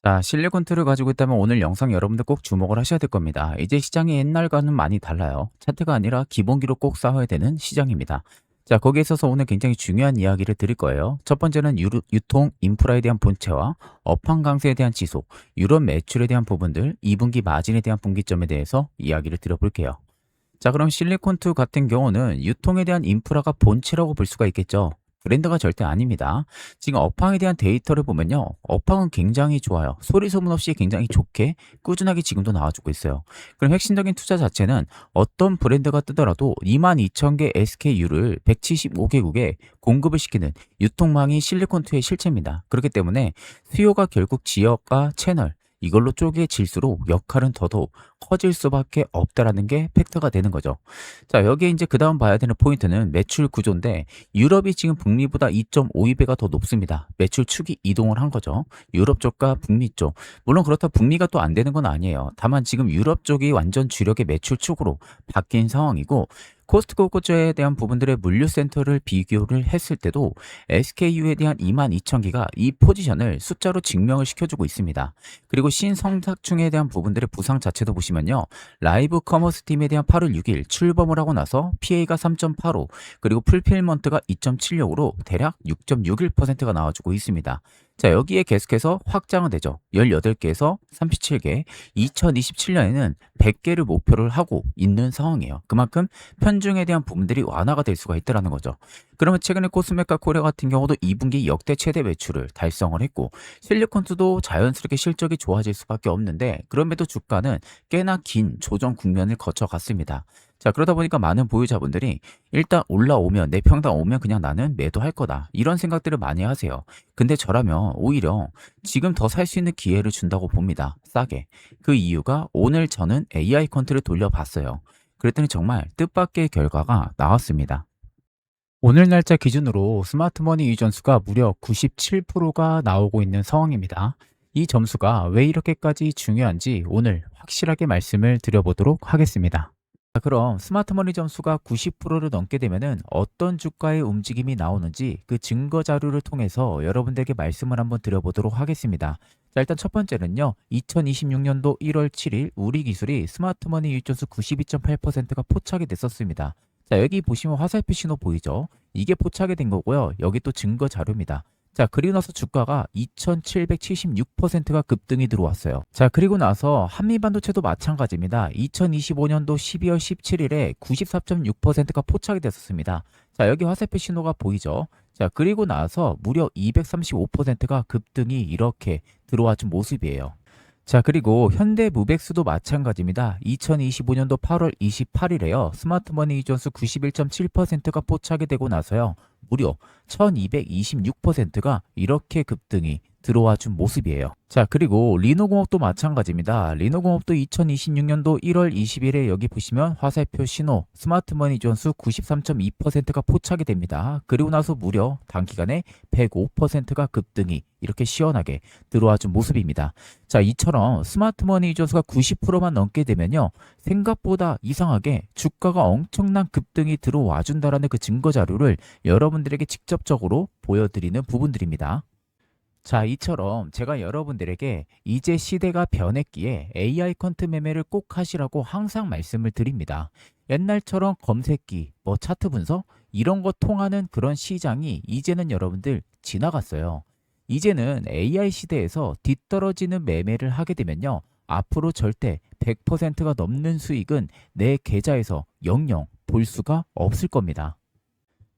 자, 실리콘틀을 가지고 있다면 오늘 영상 여러분들 꼭 주목을 하셔야 될 겁니다. 이제 시장이 옛날과는 많이 달라요. 차트가 아니라 기본기로 꼭 쌓아야 되는 시장입니다. 자, 거기에 있어서 오늘 굉장히 중요한 이야기를 드릴 거예요. 첫 번째는 유통 인프라에 대한 본체와 업황 강세에 대한 지속, 유럽 매출에 대한 부분들, 2분기 마진에 대한 분기점에 대해서 이야기를 드려볼게요. 자, 그럼 실리콘투 같은 경우는 유통에 대한 인프라가 본체라고 볼 수가 있겠죠. 브랜드가 절대 아닙니다. 지금 업황에 대한 데이터를 보면요. 업황은 굉장히 좋아요. 소리 소문 없이 굉장히 좋게 꾸준하게 지금도 나와주고 있어요. 그럼 핵심적인 투자 자체는 어떤 브랜드가 뜨더라도 22,000개 SKU를 175개국에 공급을 시키는 유통망이 실리콘투의 실체입니다. 그렇기 때문에 수요가 결국 지역과 채널, 이걸로 쪼개질수록 역할은 더더욱 커질 수밖에 없다라는 게 팩트가 되는 거죠. 자, 여기에 이제 그다음 봐야 되는 포인트는 매출 구조인데 유럽이 지금 북미보다 2.52배가 더 높습니다. 매출 축이 이동을 한 거죠. 유럽 쪽과 북미 쪽. 물론 그렇다고 북미가 또 안 되는 건 아니에요. 다만 지금 유럽 쪽이 완전 주력의 매출 축으로 바뀐 상황이고 코스트코 거저에 대한 부분들의 물류센터를 비교를 했을 때도 SKU에 대한 22,000개가 이 포지션을 숫자로 증명을 시켜주고 있습니다. 그리고 신성장충에 대한 부분들의 부상 자체도 보시면요. 라이브 커머스 팀에 대한 8월 6일 출범을 하고 나서 PA가 3.85 그리고 풀필먼트가 2.76으로 대략 6.61%가 나와주고 있습니다. 자, 여기에 계속해서 확장은 되죠. 18개에서 37개, 2027년에는 100개를 목표를 하고 있는 상황이에요. 그만큼 편중에 대한 부분들이 완화가 될 수가 있다는 거죠. 그러면 최근에 코스메카 코리아 같은 경우도 2분기 역대 최대 매출을 달성을 했고 실리콘투도 자연스럽게 실적이 좋아질 수밖에 없는데 그럼에도 주가는 꽤나 긴 조정 국면을 거쳐갔습니다. 자, 그러다 보니까 많은 보유자분들이 일단 올라오면 내 평당 오면 그냥 나는 매도할 거다 이런 생각들을 많이 하세요. 근데 저라면 오히려 지금 더 살 수 있는 기회를 준다고 봅니다. 싸게. 그 이유가 오늘 저는 AI 컨트를 돌려봤어요. 그랬더니 정말 뜻밖의 결과가 나왔습니다. 오늘 날짜 기준으로 스마트머니 유전수가 무려 97%가 나오고 있는 상황입니다. 이 점수가 왜 이렇게까지 중요한지 오늘 확실하게 말씀을 드려보도록 하겠습니다. 자, 그럼 스마트머니 점수가 90%를 넘게 되면은 어떤 주가의 움직임이 나오는지 그 증거 자료를 통해서 여러분들에게 말씀을 한번 드려보도록 하겠습니다. 자, 일단 첫 번째는요. 2026년도 1월 7일 우리 기술이 스마트머니 유전수 92.8%가 포착이 됐었습니다. 자, 여기 보시면 화살표 신호 보이죠? 이게 포착이 된 거고요. 여기 또 증거 자료입니다. 자, 그리고 나서 주가가 2776%가 급등이 들어왔어요. 자, 그리고 나서 한미반도체도 마찬가지입니다. 2025년도 12월 17일에 94.6%가 포착이 됐었습니다. 자, 여기 화살표 신호가 보이죠? 자, 그리고 나서 무려 235%가 급등이 이렇게 들어와 준 모습이에요. 자, 그리고 현대무백수도 마찬가지입니다. 2025년도 8월 28일에요. 스마트머니 유전수 91.7%가 포착이 되고 나서요. 무려 1226%가 이렇게 급등이 들어와 준 모습이에요. 자, 그리고 리노공업도 마찬가지입니다. 리노공업도 2026년도 1월 20일에 여기 보시면 화살표 신호 스마트머니 유전수 93.2%가 포착이 됩니다. 그리고 나서 무려 단기간에 105%가 급등이 이렇게 시원하게 들어와 준 모습입니다. 자, 이처럼 스마트머니 유전수가 90%만 넘게 되면요. 생각보다 이상하게 주가가 엄청난 급등이 들어와 준다라는 그 증거 자료를 여러분들에게 직접적으로 보여드리는 부분들입니다. 자, 이처럼 제가 여러분들에게 이제 시대가 변했기에 AI 컨트 매매를 꼭 하시라고 항상 말씀을 드립니다. 옛날처럼 검색기, 차트 분석 이런 거 통하는 그런 시장이 이제는 여러분들 지나갔어요. 이제는 AI 시대에서 뒤떨어지는 매매를 하게 되면요. 앞으로 절대 100%가 넘는 수익은 내 계좌에서 영영 볼 수가 없을 겁니다.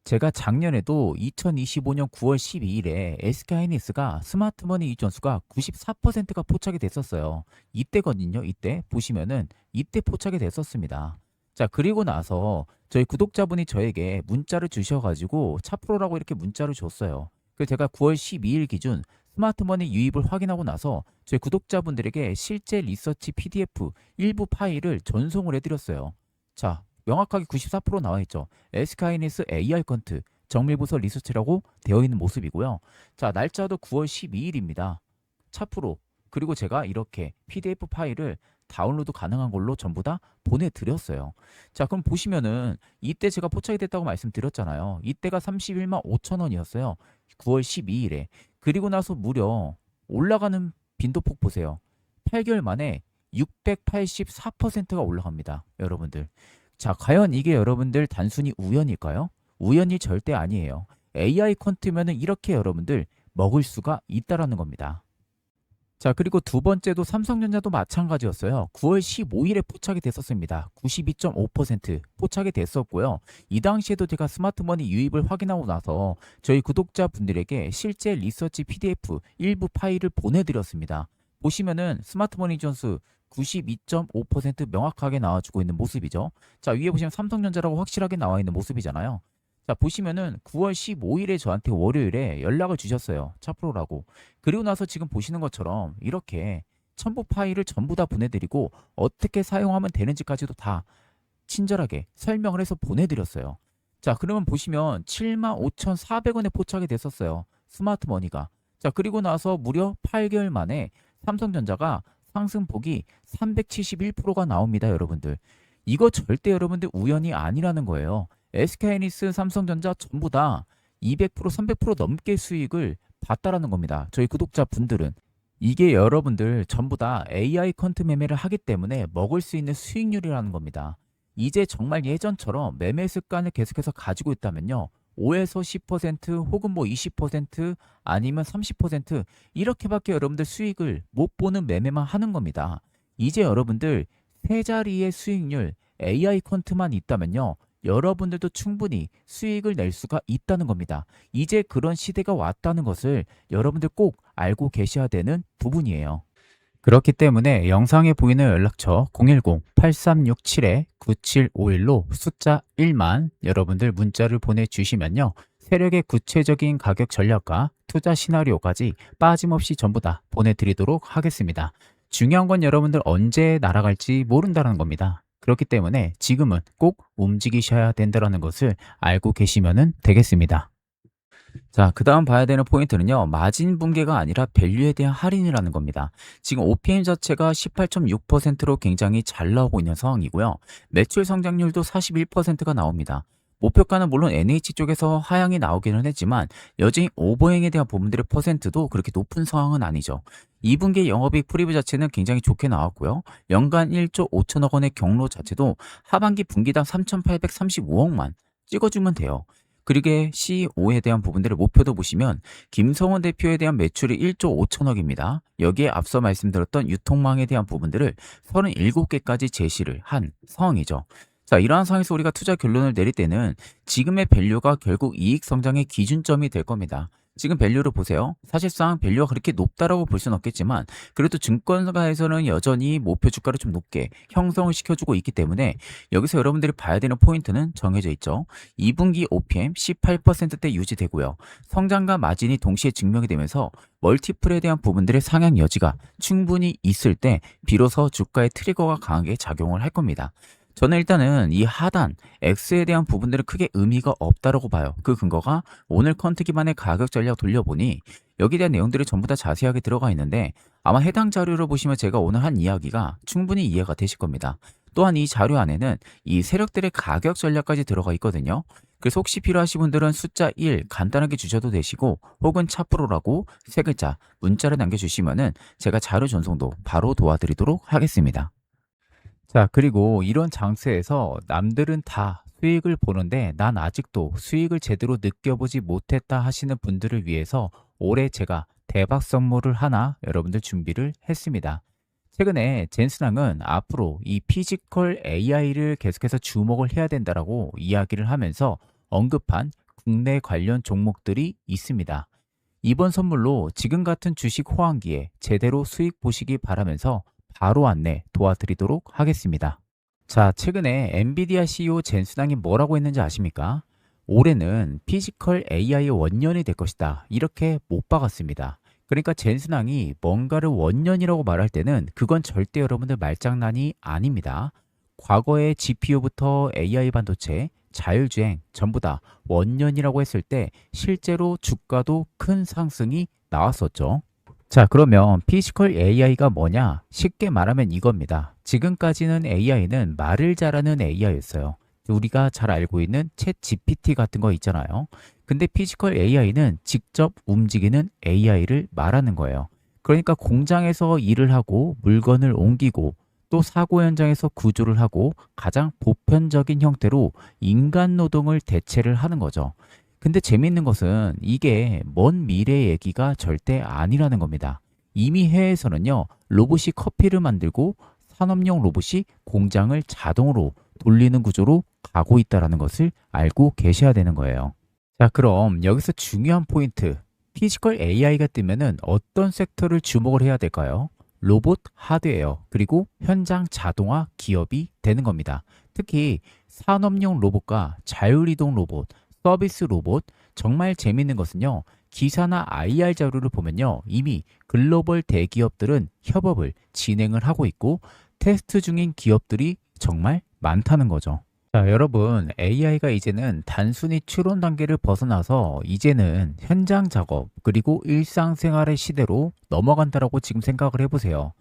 제가 작년에도 2025년 9월 12일에 SK하이닉스가 스마트머니 이전수가 94%가 포착이 됐었어요. 이때거든요. 이때 보시면은 이때 포착이 됐었습니다. 자, 그리고 나서 저희 구독자분이 저에게 문자를 주셔가지고 차프로라고 이렇게 문자를 줬어요. 그래서 제가 9월 12일 기준 스마트머니 유입을 확인하고 나서 저희 구독자분들에게 실제 리서치 PDF 일부 파일을 전송을 해드렸어요. 자, 명확하게 94% 나와 있죠. SK하이닉스 AR 컨트 정밀부서 리서치라고 되어 있는 모습이고요. 자, 날짜도 9월 12일입니다. 차프로 그리고 제가 이렇게 PDF 파일을 다운로드 가능한 걸로 전부 다 보내드렸어요. 자, 그럼 보시면은 이때 제가 포착이 됐다고 말씀드렸잖아요. 이때가 31만 5천 원이었어요. 9월 12일에. 그리고 나서 무려 올라가는 빈도폭 보세요. 8개월 만에 684%가 올라갑니다. 여러분들. 자, 과연 이게 여러분들 단순히 우연일까요? 우연이 절대 아니에요. AI 퀀트면은 이렇게 여러분들 먹을 수가 있다라는 겁니다. 자, 그리고 두 번째도 삼성전자도 마찬가지였어요. 9월 15일에 포착이 됐었습니다. 92.5% 포착이 됐었고요. 이 당시에도 제가 스마트머니 유입을 확인하고 나서 저희 구독자분들에게 실제 리서치 PDF 일부 파일을 보내드렸습니다. 보시면은 스마트머니 존스 92.5% 명확하게 나와주고 있는 모습이죠. 자, 위에 보시면 삼성전자라고 확실하게 나와 있는 모습이잖아요. 자, 보시면은 9월 15일에 저한테 월요일에 연락을 주셨어요. 차프로라고. 그리고 나서 지금 보시는 것처럼 이렇게 첨부 파일을 전부 다 보내드리고 어떻게 사용하면 되는지까지도 다 친절하게 설명을 해서 보내드렸어요. 자, 그러면 보시면 75,400원에 포착이 됐었어요. 스마트머니가. 자, 그리고 나서 무려 8개월 만에 삼성전자가 상승폭이 371%가 나옵니다, 여러분들. 이거 절대 여러분들 우연이 아니라는 거예요. SK하이닉스, 삼성전자 전부 다 200%, 300% 넘게 수익을 봤다라는 겁니다. 저희 구독자분들은. 이게 여러분들 전부 다 AI 퀀트 매매를 하기 때문에 먹을 수 있는 수익률이라는 겁니다. 이제 정말 예전처럼 매매 습관을 계속해서 가지고 있다면요. 5에서 10% 혹은 뭐 20% 아니면 30% 이렇게밖에 여러분들 수익을 못 보는 매매만 하는 겁니다. 이제 여러분들 세 자리의 수익률 AI 퀀트만 있다면요. 여러분들도 충분히 수익을 낼 수가 있다는 겁니다. 이제 그런 시대가 왔다는 것을 여러분들 꼭 알고 계셔야 되는 부분이에요. 그렇기 때문에 영상에 보이는 연락처 010-8367-9751로 숫자 1만 여러분들 문자를 보내주시면요. 세력의 구체적인 가격 전략과 투자 시나리오까지 빠짐없이 전부 다 보내드리도록 하겠습니다. 중요한 건 여러분들 언제 날아갈지 모른다는 겁니다. 그렇기 때문에 지금은 꼭 움직이셔야 된다는 것을 알고 계시면 되겠습니다. 자, 그 다음 봐야 되는 포인트는요. 마진 붕괴가 아니라 밸류에 대한 할인이라는 겁니다. 지금 OPM 자체가 18.6%로 굉장히 잘 나오고 있는 상황이고요. 매출 성장률도 41%가 나옵니다. 목표가는 물론 NH 쪽에서 하향이 나오기는 했지만 여전히 오버행에 대한 부분들의 퍼센트도 그렇게 높은 상황은 아니죠. 2분기 영업이익 프리뷰 자체는 굉장히 좋게 나왔고요. 연간 1조 5천억 원의 경로 자체도 하반기 분기당 3,835억만 찍어주면 돼요. 그리고 CEO에 대한 부분들의 목표도 보시면 김성원 대표에 대한 매출이 1조 5천억입니다. 여기에 앞서 말씀드렸던 유통망에 대한 부분들을 37개까지 제시를 한 상황이죠. 자, 이러한 상황에서 우리가 투자 결론을 내릴 때는 지금의 밸류가 결국 이익 성장의 기준점이 될 겁니다. 지금 밸류를 보세요. 사실상 밸류가 그렇게 높다라고 볼 수는 없겠지만 그래도 증권가에서는 여전히 목표 주가를 좀 높게 형성을 시켜주고 있기 때문에 여기서 여러분들이 봐야 되는 포인트는 정해져 있죠. 2분기 OPM 18%대 유지되고요. 성장과 마진이 동시에 증명이 되면서 멀티플에 대한 부분들의 상향 여지가 충분히 있을 때 비로소 주가의 트리거가 강하게 작용을 할 겁니다. 저는 일단은 이 하단 X에 대한 부분들은 크게 의미가 없다라고 봐요. 그 근거가 오늘 퀀트 기반의 가격 전략 돌려보니 여기에 대한 내용들이 전부 다 자세하게 들어가 있는데 아마 해당 자료를 보시면 제가 오늘 한 이야기가 충분히 이해가 되실 겁니다. 또한 이 자료 안에는 이 세력들의 가격 전략까지 들어가 있거든요. 그래서 혹시 필요하신 분들은 숫자 1 간단하게 주셔도 되시고 혹은 차프로라고 세 글자 문자를 남겨주시면은 제가 자료 전송도 바로 도와드리도록 하겠습니다. 자, 그리고 이런 장세에서 남들은 다 수익을 보는데 난 아직도 수익을 제대로 느껴보지 못했다 하시는 분들을 위해서 올해 제가 대박 선물을 하나 여러분들 준비를 했습니다. 최근에 젠슨항은 앞으로 이 피지컬 AI를 계속해서 주목을 해야 된다라고 이야기를 하면서 언급한 국내 관련 종목들이 있습니다. 이번 선물로 지금 같은 주식 호황기에 제대로 수익 보시기 바라면서 바로 안내 도와드리도록 하겠습니다. 자, 최근에 엔비디아 CEO 젠슨항이 뭐라고 했는지 아십니까? 올해는 피지컬 AI의 원년이 될 것이다. 이렇게 못 박았습니다. 그러니까 젠슨항이 뭔가를 원년이라고 말할 때는 그건 절대 여러분들 말장난이 아닙니다. 과거의 GPU부터 AI 반도체, 자율주행 전부 다 원년이라고 했을 때 실제로 주가도 큰 상승이 나왔었죠. 자, 그러면 피지컬 AI가 뭐냐? 쉽게 말하면 이겁니다. 지금까지는 AI는 말을 잘하는 AI였어요. 우리가 잘 알고 있는 챗 GPT 같은 거 있잖아요. 근데 피지컬 AI는 직접 움직이는 AI를 말하는 거예요. 그러니까 공장에서 일을 하고 물건을 옮기고 또 사고 현장에서 구조를 하고 가장 보편적인 형태로 인간 노동을 대체를 하는 거죠. 근데 재미있는 것은 이게 먼 미래 얘기가 절대 아니라는 겁니다. 이미 해외에서는요, 로봇이 커피를 만들고 산업용 로봇이 공장을 자동으로 돌리는 구조로 가고 있다는 것을 알고 계셔야 되는 거예요. 자, 그럼 여기서 중요한 포인트. 피지컬 AI가 뜨면은 어떤 섹터를 주목을 해야 될까요? 로봇, 하드웨어, 그리고 현장 자동화 기업이 되는 겁니다. 특히 산업용 로봇과 자율이동 로봇, 서비스 로봇, 정말 재밌는 것은요. 기사나 IR 자료를 보면요. 이미 글로벌 대기업들은 협업을 진행을 하고 있고 테스트 중인 기업들이 정말 많다는 거죠. 자, 여러분, AI가 이제는 단순히 추론 단계를 벗어나서 이제는 현장 작업 그리고 일상생활의 시대로 넘어간다라고 지금 생각을 해보세요.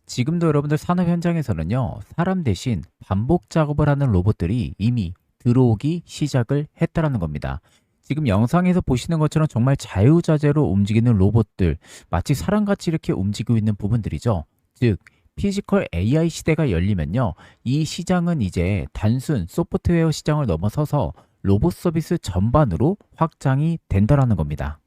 지금도 여러분들 산업 현장에서는요, 사람 대신 반복 작업을 하는 로봇들이 이미 들어오기 시작을 했다라는 겁니다. 지금 영상에서 보시는 것처럼 정말 자유자재로 움직이는 로봇들, 마치 사람같이 이렇게 움직이고 있는 부분들이죠. 즉, 피지컬 AI 시대가 열리면요, 이 시장은 이제 단순 소프트웨어 시장을 넘어서서 로봇 서비스 전반으로 확장이 된다라는 겁니다.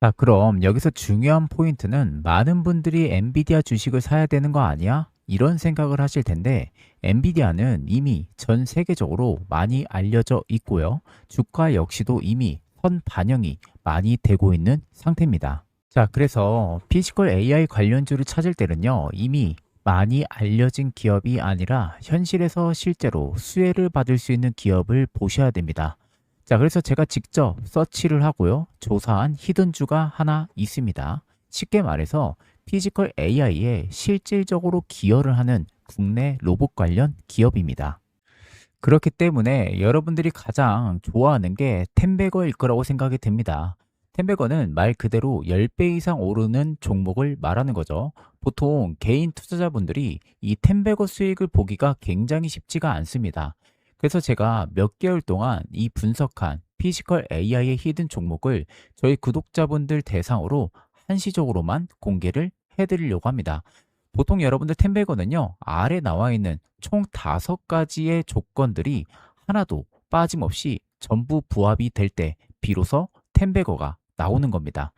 자, 그럼 여기서 중요한 포인트는 많은 분들이 엔비디아 주식을 사야 되는 거 아니야? 이런 생각을 하실 텐데, 엔비디아는 이미 전 세계적으로 많이 알려져 있고요. 주가 역시도 이미 선 반영이 많이 되고 있는 상태입니다. 자, 그래서 피지컬 AI 관련주를 찾을 때는요, 이미 많이 알려진 기업이 아니라 현실에서 실제로 수혜를 받을 수 있는 기업을 보셔야 됩니다. 자, 그래서 제가 직접 서치를 하고요. 조사한 히든주가 하나 있습니다. 쉽게 말해서 피지컬 AI에 실질적으로 기여를 하는 국내 로봇 관련 기업입니다. 그렇기 때문에 여러분들이 가장 좋아하는 게 텐베거일 거라고 생각이 됩니다. 텐베거는 말 그대로 10배 이상 오르는 종목을 말하는 거죠. 보통 개인 투자자분들이 이 텐베거 수익을 보기가 굉장히 쉽지가 않습니다. 그래서 제가 몇 개월 동안 이 분석한 피지컬 AI의 히든 종목을 저희 구독자분들 대상으로 한시적으로만 공개를 해드리려고 합니다. 보통 여러분들 텐베거는요, 아래 나와 있는 총 5가지의 조건들이 하나도 빠짐없이 전부 부합이 될 때 비로소 텐베거가 나오는 겁니다.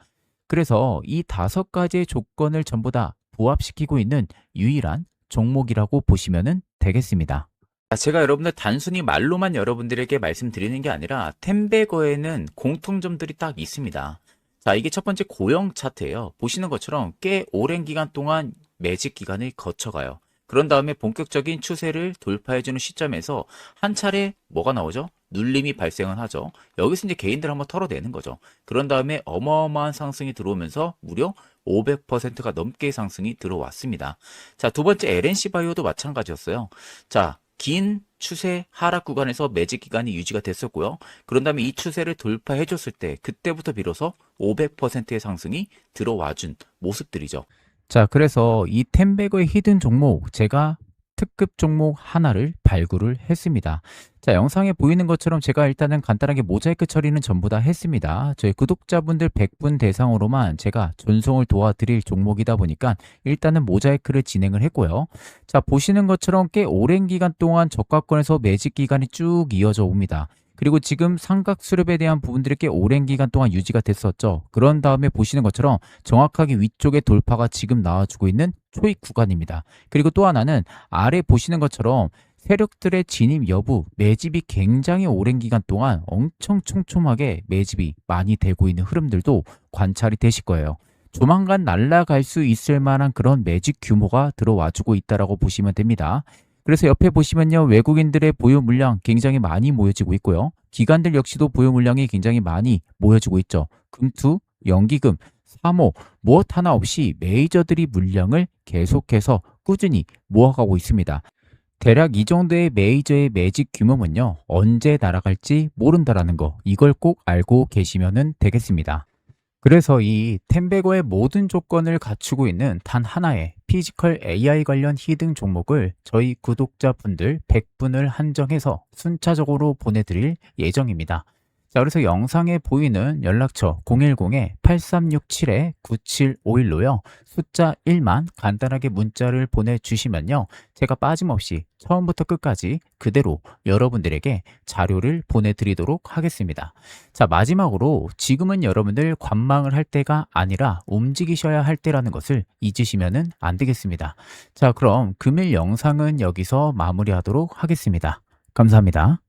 그래서 이 5가지의 조건을 전부 다 부합시키고 있는 유일한 종목이라고 보시면 되겠습니다. 자, 제가 여러분들 단순히 말로만 여러분들에게 말씀드리는 게 아니라 텐베거에는 공통점들이 딱 있습니다. 자, 이게 첫 번째 고형 차트예요. 보시는 것처럼 꽤 오랜 기간 동안 매직 기간을 거쳐가요. 그런 다음에 본격적인 추세를 돌파해주는 시점에서 한 차례 뭐가 나오죠? 눌림이 발생을 하죠. 여기서 이제 개인들 한번 털어내는 거죠. 그런 다음에 어마어마한 상승이 들어오면서 무려 500%가 넘게 상승이 들어왔습니다. 자, 두 번째 LNC 바이오도 마찬가지였어요. 자, 긴 추세 하락 구간에서 매직 기간이 유지가 됐었고요. 그런 다음에 이 추세를 돌파해 줬을 때 그때부터 비로소 500%의 상승이 들어와준 모습들이죠. 자, 그래서 이 텐베거의 히든 종목 제가 특급 종목 하나를 발굴을 했습니다. 자, 영상에 보이는 것처럼 제가 일단은 간단하게 모자이크 처리는 전부 다 했습니다. 저희 구독자분들 100분 대상으로만 제가 전송을 도와드릴 종목이다 보니까 일단은 모자이크를 진행을 했고요. 자, 보시는 것처럼 꽤 오랜 기간 동안 저가권에서 매직 기간이 쭉 이어져 옵니다. 그리고 지금 삼각 수렴에 대한 부분들이 꽤 오랜 기간 동안 유지가 됐었죠. 그런 다음에 보시는 것처럼 정확하게 위쪽에 돌파가 지금 나와주고 있는 초입 구간입니다. 그리고 또 하나는 아래 보시는 것처럼 세력들의 진입 여부, 매집이 굉장히 오랜 기간 동안 엄청 촘촘하게 매집이 많이 되고 있는 흐름들도 관찰이 되실 거예요. 조만간 날아갈 수 있을 만한 그런 매집 규모가 들어와주고 있다고 보시면 됩니다. 그래서 옆에 보시면요, 외국인들의 보유 물량 굉장히 많이 모여지고 있고요. 기관들 역시도 보유 물량이 굉장히 많이 모여지고 있죠. 금투, 연기금, 사모, 무엇 하나 없이 메이저들이 물량을 계속해서 꾸준히 모아가고 있습니다. 대략 이 정도의 메이저의 매직 규모는요, 언제 날아갈지 모른다라는 거, 이걸 꼭 알고 계시면 되겠습니다. 그래서 이 텐베거의 모든 조건을 갖추고 있는 단 하나의 피지컬 AI 관련 히든 종목을 저희 구독자분들 100분을 한정해서 순차적으로 보내드릴 예정입니다. 자, 그래서 영상에 보이는 연락처 010-8367-9751로요. 숫자 1만 간단하게 문자를 보내주시면요. 제가 빠짐없이 처음부터 끝까지 그대로 여러분들에게 자료를 보내드리도록 하겠습니다. 자, 마지막으로 지금은 여러분들 관망을 할 때가 아니라 움직이셔야 할 때라는 것을 잊으시면 안 되겠습니다. 자, 그럼 금일 영상은 여기서 마무리하도록 하겠습니다. 감사합니다.